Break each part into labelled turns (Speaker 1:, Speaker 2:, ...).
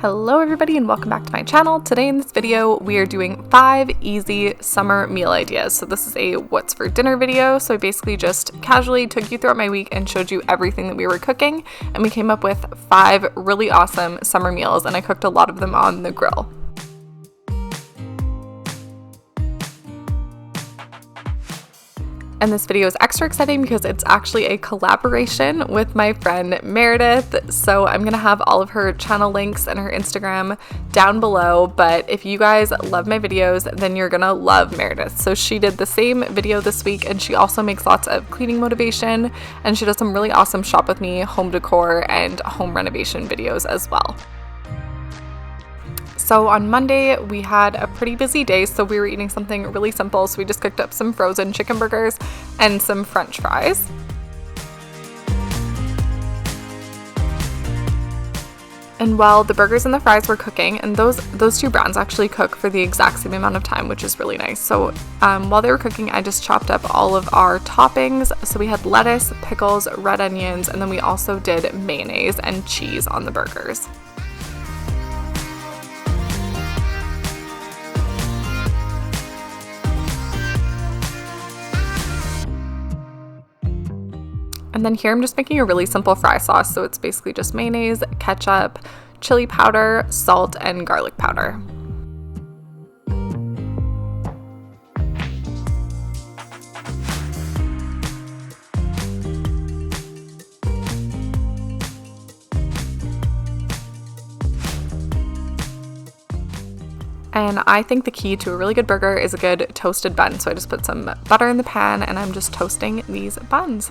Speaker 1: Hello everybody and welcome back to my channel. Today in this video we are doing 5 easy summer meal ideas. So this is a what's for dinner video. So I basically just casually took you throughout my week and showed you everything that we were cooking, and we came up with 5 really awesome summer meals, and I cooked a lot of them on the grill. And this video is extra exciting because it's actually a collaboration with my friend Meredith. So I'm gonna have all of her channel links and her Instagram down below. But if you guys love my videos, then you're gonna love Meredith. So she did the same video this week, and she also makes lots of cleaning motivation, and she does some really awesome shop with me, home decor, and home renovation videos as well. So on Monday, we had a pretty busy day, so we were eating something really simple. So we just cooked up some frozen chicken burgers and some French fries. And while the burgers and the fries were cooking, and those two brands actually cook for the exact same amount of time, which is really nice. So while they were cooking, I just chopped up all of our toppings. So we had lettuce, pickles, red onions, and then we also did mayonnaise and cheese on the burgers. And then here I'm just making a really simple fry sauce, so it's basically just mayonnaise, ketchup, chili powder, salt, and garlic powder. And I think the key to a really good burger is a good toasted bun, so I just put some butter in the pan and I'm just toasting these buns.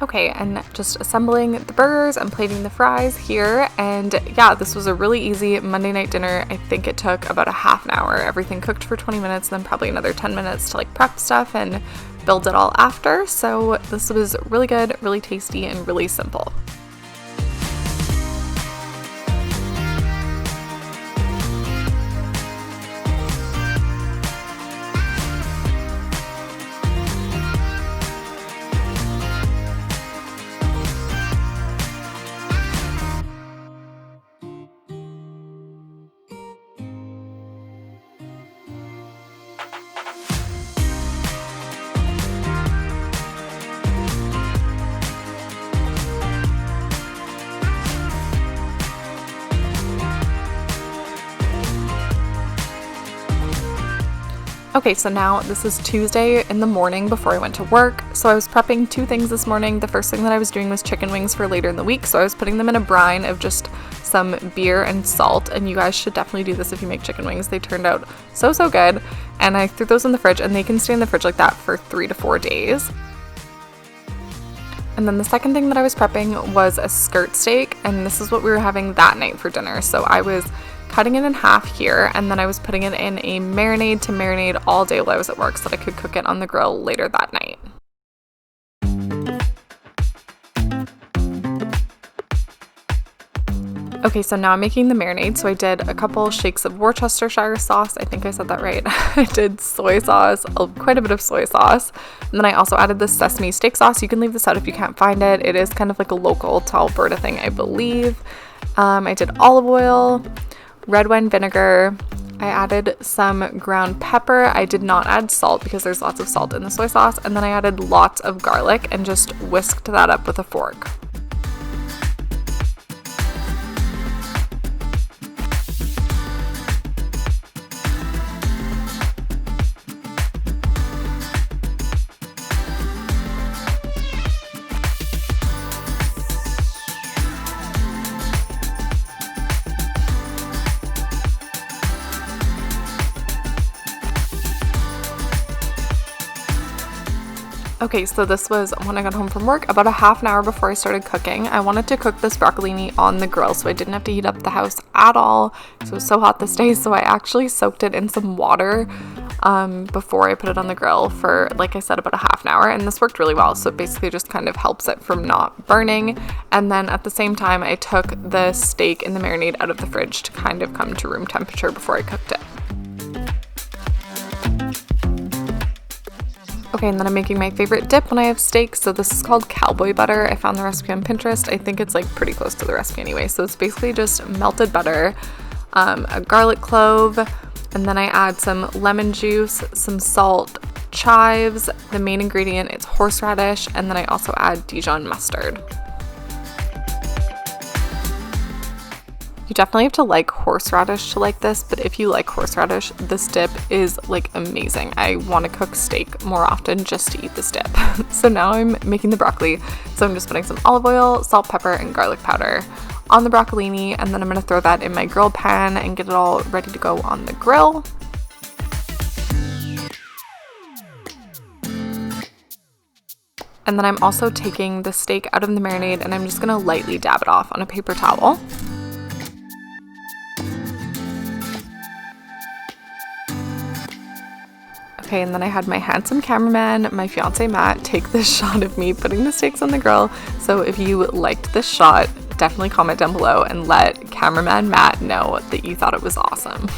Speaker 1: Okay, and just assembling the burgers and plating the fries here, and yeah, this was a really easy Monday night dinner. I think it took about a half an hour. Everything cooked for 20 minutes, and then probably another 10 minutes to like prep stuff and build it all after. So this was really good, really tasty, and really simple. Okay, so now this is Tuesday in the morning before I went to work. So I was prepping 2 things this morning. The first thing that I was doing was chicken wings for later in the week. So I was putting them in a brine of just some beer and salt. And you guys should definitely do this if you make chicken wings. They turned out so good. And I threw those in the fridge, and they can stay in the fridge like that for 3 to 4 days. And then the second thing that I was prepping was a skirt steak. And this is what we were having that night for dinner. So I was cutting it in half here, and then I was putting it in a marinade to marinate all day while I was at work so that I could cook it on the grill later that night. Okay, so now I'm making the marinade. So I did a couple shakes of Worcestershire sauce. I think I said that right. I did soy sauce, quite a bit of soy sauce. And then I also added the sesame steak sauce. You can leave this out if you can't find it. It is kind of like a local to Alberta thing, I believe. I did olive oil, red wine vinegar. I added some ground pepper. I did not add salt because there's lots of salt in the soy sauce. And then I added lots of garlic and just whisked that up with a fork. Okay, so this was when I got home from work, about a half an hour before I started cooking. I wanted to cook this broccolini on the grill so I didn't have to heat up the house at all. So it was so hot this day, so I actually soaked it in some water before I put it on the grill for, like I said, about a half an hour, and this worked really well. So it basically just kind of helps it from not burning. And then at the same time, I took the steak and the marinade out of the fridge to kind of come to room temperature before I cooked it. Okay, and then I'm making my favorite dip when I have steak. So this is called cowboy butter. I found the recipe on Pinterest. I think it's like pretty close to the recipe anyway. So it's basically just melted butter, a garlic clove, and then I add some lemon juice, some salt, chives. The main ingredient is horseradish, and then I also add Dijon mustard. You definitely have to like horseradish to like this, but if you like horseradish, this dip is like amazing. I want to cook steak more often just to eat this dip. So now I'm making the broccoli. So I'm just putting some olive oil, salt, pepper, and garlic powder on the broccolini, and then I'm going to throw that in my grill pan and get it all ready to go on the grill. And then I'm also taking the steak out of the marinade and I'm just going to lightly dab it off on a paper towel. Okay, and then I had my handsome cameraman, my fiance Matt, take this shot of me putting the steaks on the grill. So if you liked this shot, definitely comment down below and let cameraman Matt know that you thought it was awesome.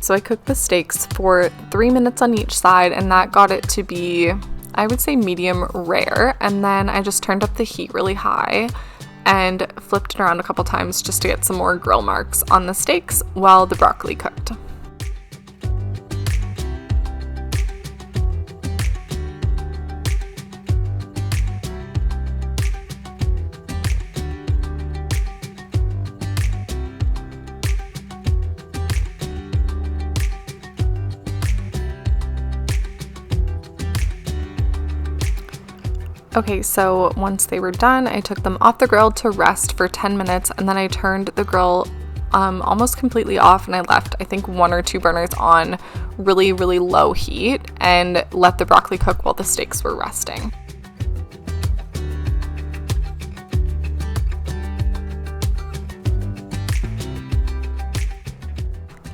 Speaker 1: So I cooked the steaks for 3 minutes on each side, and that got it to be, I would say, medium rare. And then I just turned up the heat really high and flipped it around a couple times just to get some more grill marks on the steaks while the broccoli cooked. Okay, so once they were done, I took them off the grill to rest for 10 minutes, and then I turned the grill almost completely off, and I left, I think, 1 or 2 burners on really, really low heat and let the broccoli cook while the steaks were resting.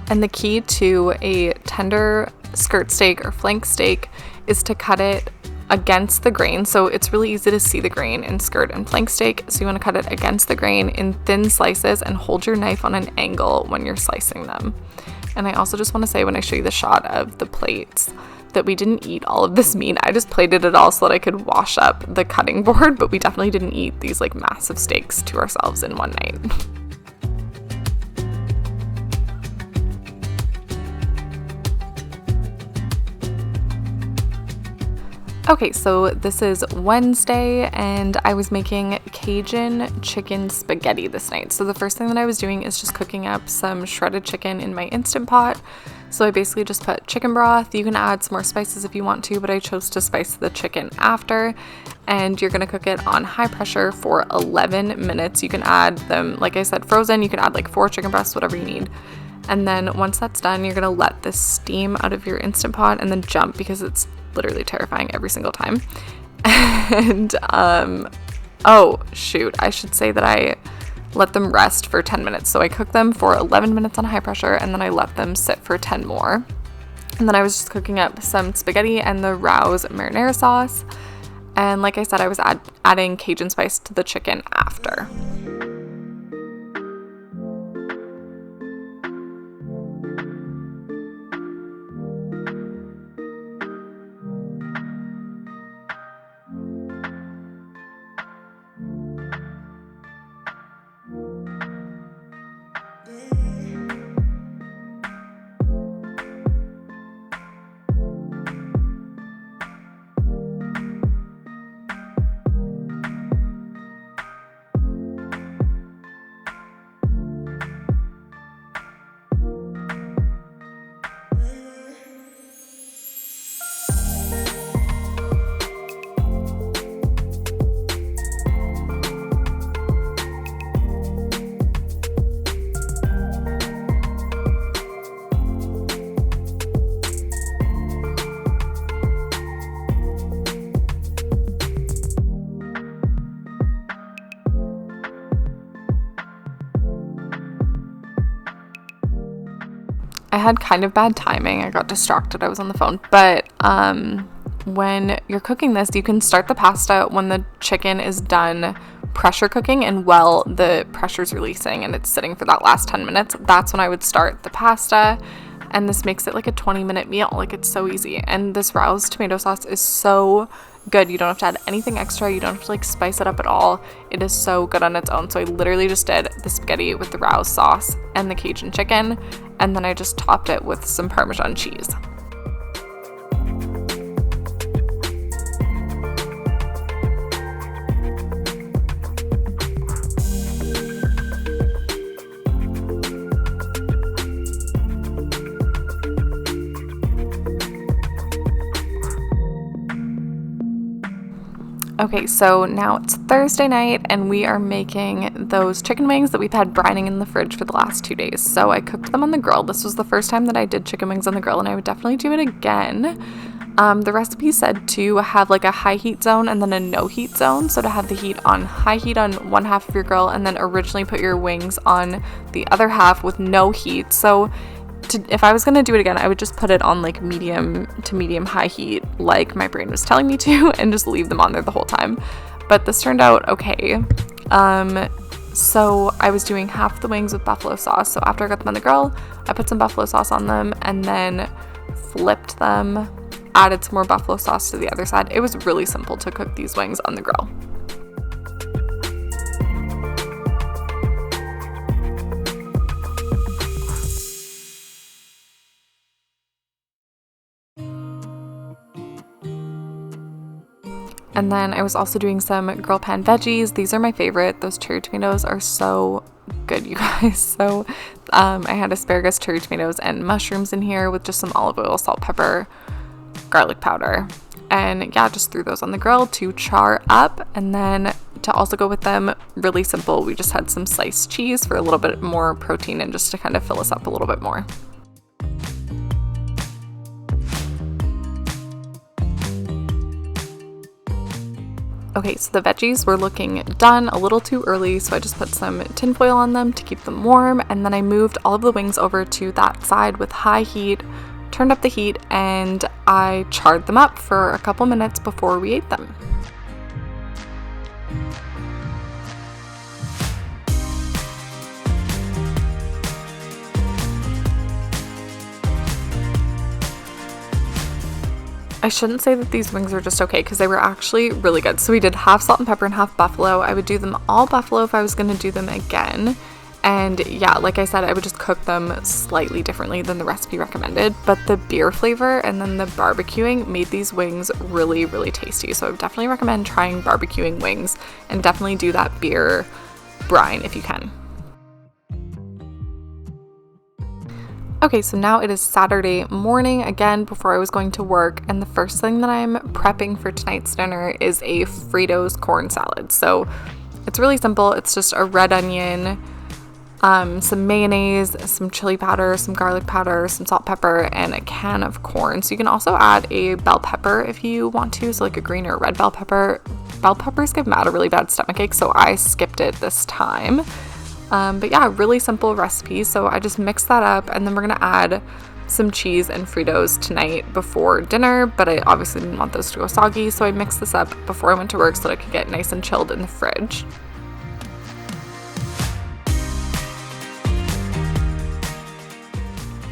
Speaker 1: And the key to a tender skirt steak or flank steak is to cut it against the grain. So it's really easy to see the grain in skirt and flank steak. So you want to cut it against the grain in thin slices and hold your knife on an angle when you're slicing them. And I also just want to say, when I show you the shot of the plates, that we didn't eat all of this meat. I just plated it all so that I could wash up the cutting board, but we definitely didn't eat these like massive steaks to ourselves in one night. Okay, so this is Wednesday and I was making Cajun chicken spaghetti this night. So the first thing that I was doing is just cooking up some shredded chicken in my Instant Pot. So I basically just put chicken broth. You can add some more spices if you want to, but I chose to spice the chicken after. And you're gonna cook it on high pressure for 11 minutes. You can add them, like I said, frozen. You can add like 4 chicken breasts, whatever you need. And then once that's done, you're gonna let this steam out of your Instant Pot and then jump, because it's literally terrifying every single time. And oh shoot, I should say that I let them rest for 10 minutes. So I cooked them for 11 minutes on high pressure and then I let them sit for 10 more. And then I was just cooking up some spaghetti and the Rouse marinara sauce. And like I said, I was adding Cajun spice to the chicken after. I had kind of bad timing. I got distracted. I was on the phone. But when you're cooking this, you can start the pasta when the chicken is done pressure cooking and while the pressure's releasing and it's sitting for that last 10 minutes. That's when I would start the pasta. And this makes it like a 20-minute meal. Like, it's so easy. And this Rouse tomato sauce is so good. You don't have to add anything extra. You don't have to like spice it up at all. It is so good on its own. So I literally just did the spaghetti with the Rouse sauce and the Cajun chicken, and then I just topped it with some Parmesan cheese. Okay, so now it's Thursday night and we are making those chicken wings that we've had brining in the fridge for the last 2 days. So I cooked them on the grill. This was the first time that I did chicken wings on the grill, and I would definitely do it again. The recipe said to have like a high heat zone and then a no heat zone. So to have the heat on high heat on one half of your grill and then originally put your wings on the other half with no heat. So if I was going to do it again, I would just put it on like medium to medium high heat like my brain was telling me to, and just leave them on there the whole time. But this turned out okay. So I was doing half the wings with buffalo sauce. So after I got them on the grill, I put some buffalo sauce on them and then flipped them, added some more buffalo sauce to the other side. It was really simple to cook these wings on the grill. And then I was also doing some grill pan veggies. These are my favorite. Those cherry tomatoes are so good, you guys. So I had asparagus, cherry tomatoes, and mushrooms in here with just some olive oil, salt, pepper, garlic powder. And yeah, just threw those on the grill to char up. And then to also go with them, really simple, we just had some sliced cheese for a little bit more protein and just to kind of fill us up a little bit more. Okay, so the veggies were looking done a little too early, so I just put some tin foil on them to keep them warm, and then I moved all of the wings over to that side with high heat, turned up the heat, and I charred them up for a couple minutes before we ate them. I shouldn't say that these wings are just okay, because they were actually really good. So we did half salt and pepper and half buffalo. I would do them all buffalo if I was going to do them again. And yeah, like I said, I would just cook them slightly differently than the recipe recommended. But the beer flavor and then the barbecuing made these wings really, really tasty. So I would definitely recommend trying barbecuing wings, and definitely do that beer brine if you can. Okay, so now it is Saturday morning again before I was going to work, and the first thing that I'm prepping for tonight's dinner is a Fritos corn salad. So it's really simple. It's just a red onion, some mayonnaise, some chili powder, some garlic powder, some salt, pepper, and a can of corn. So you can also add a bell pepper if you want to, so like a green or red bell pepper. Bell peppers give Matt a really bad stomachache, so I skipped it this time. But yeah, really simple recipe. So I just mixed that up, and then we're gonna add some cheese and Fritos tonight before dinner, but I obviously didn't want those to go soggy, so I mixed this up before I went to work so that I could get nice and chilled in the fridge.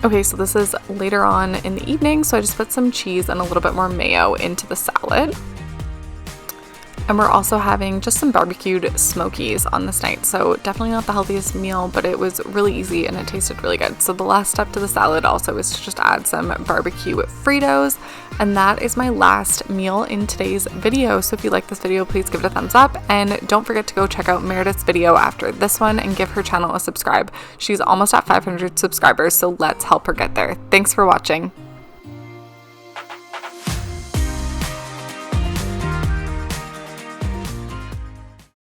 Speaker 1: Okay, so this is later on in the evening, so I just put some cheese and a little bit more mayo into the salad. And we're also having just some barbecued smokies on this night. So definitely not the healthiest meal, but it was really easy and it tasted really good. So the last step to the salad also is to just add some barbecue Fritos. And that is my last meal in today's video. So if you like this video, please give it a thumbs up. And don't forget to go check out Meredith's video after this one and give her channel a subscribe. She's almost at 500 subscribers, so let's help her get there. Thanks for watching.